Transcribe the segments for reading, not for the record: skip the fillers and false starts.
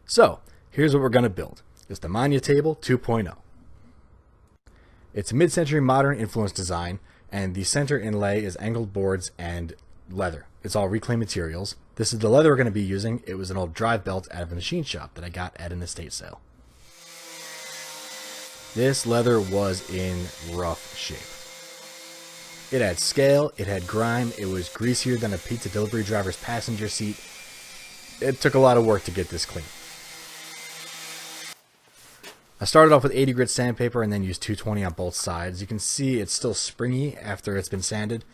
So, here's what we're going to build. It's the Manya Table 2.0. It's a mid-century modern influence design, and the center inlay is angled boards and leather. It's all reclaimed materials. This is the leather we're going to be using. It was an old drive belt out of a machine shop that I got at an estate sale. This leather was in rough shape. It had scale, it had grime, it was greasier than a pizza delivery driver's passenger seat. It took a lot of work to get this clean. I started off with 80 grit sandpaper and then used 220 on both sides. You can see it's still springy after it's been sanded.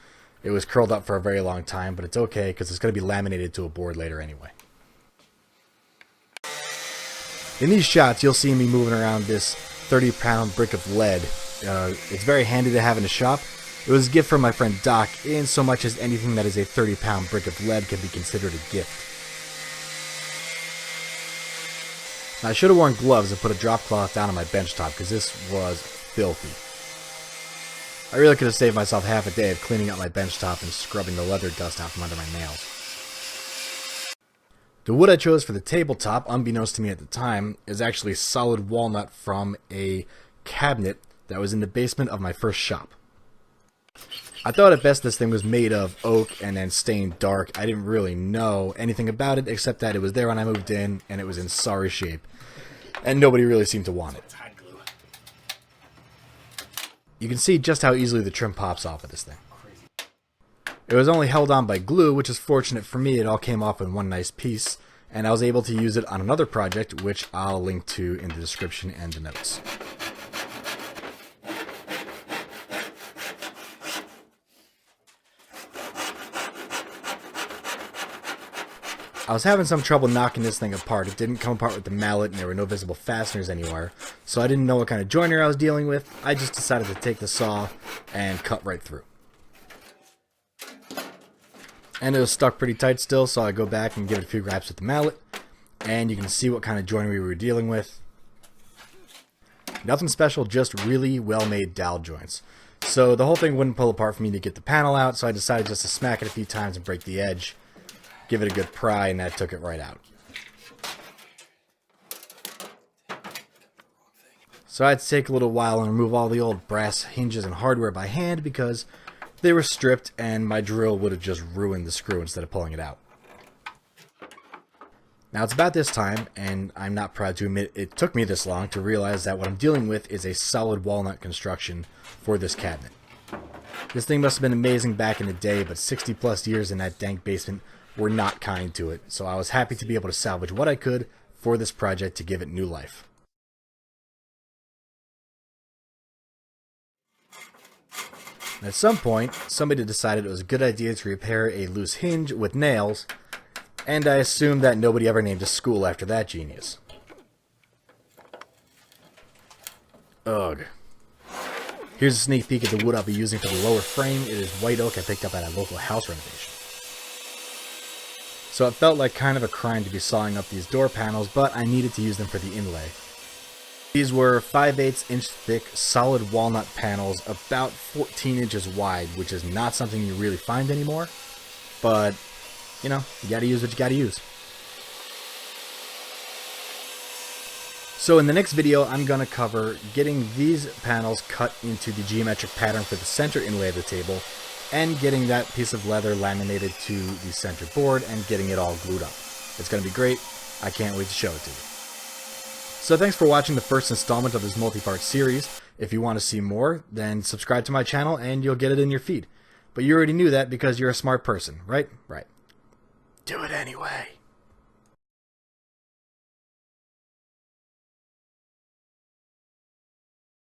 It was curled up for a very long time, but it's okay because it's going to be laminated to a board later anyway. In these shots, you'll see me moving around this 30-pound brick of lead. It's very handy to have in a shop. It was a gift from my friend Doc, in so much as anything that is a 30-pound brick of lead can be considered a gift. Now, I should have worn gloves and put a drop cloth down on my bench top because this was filthy. I really could have saved myself half a day of cleaning up my bench top and scrubbing the leather dust out from under my nails. The wood I chose for the tabletop, unbeknownst to me at the time, is actually solid walnut from a cabinet that was in the basement of my first shop. I thought at best this thing was made of oak and then stained dark. I didn't really know anything about it except that it was there when I moved in and it was in sorry shape. And nobody really seemed to want it. You can see just how easily the trim pops off of this thing. It was only held on by glue, which is fortunate for me. It all came off in one nice piece, and I was able to use it on another project, which I'll link to in the description and the notes. I was having some trouble knocking this thing apart. It didn't come apart with the mallet and there were no visible fasteners anywhere, so I didn't know what kind of joiner I was dealing with. I just decided to take the saw and cut right through. And it was stuck pretty tight still, so I go back and give it a few grabs with the mallet, and you can see what kind of joinery we were dealing with. Nothing special, just really well-made dowel joints. So the whole thing wouldn't pull apart for me to get the panel out, so I decided just to smack it a few times and break the edge. Give it a good pry, and that took it right out. So I had to take a little while and remove all the old brass hinges and hardware by hand because they were stripped and my drill would have just ruined the screw instead of pulling it out. Now it's about this time, and I'm not proud to admit it took me this long to realize that what I'm dealing with is a solid walnut construction for this cabinet. This thing must have been amazing back in the day, but 60 plus years in that dank basement were not kind to it, so I was happy to be able to salvage what I could for this project to give it new life. At some point, somebody decided it was a good idea to repair a loose hinge with nails, and I assumed that nobody ever named a school after that genius. Ugh. Here's a sneak peek at the wood I'll be using for the lower frame. It is white oak I picked up at a local house renovation. So it felt like kind of a crime to be sawing up these door panels, but I needed to use them for the inlay. These were 5/8 inch thick solid walnut panels about 14 inches wide, which is not something you really find anymore, but you know, you gotta use what you gotta use. So in the next video, I'm gonna cover getting these panels cut into the geometric pattern for the center inlay of the table, and getting that piece of leather laminated to the center board and getting it all glued up. It's going to be great. I can't wait to show it to you. So thanks for watching the first installment of this multi-part series. If you want to see more, then subscribe to my channel and you'll get it in your feed. But you already knew that because you're a smart person, right? Right. Do it anyway.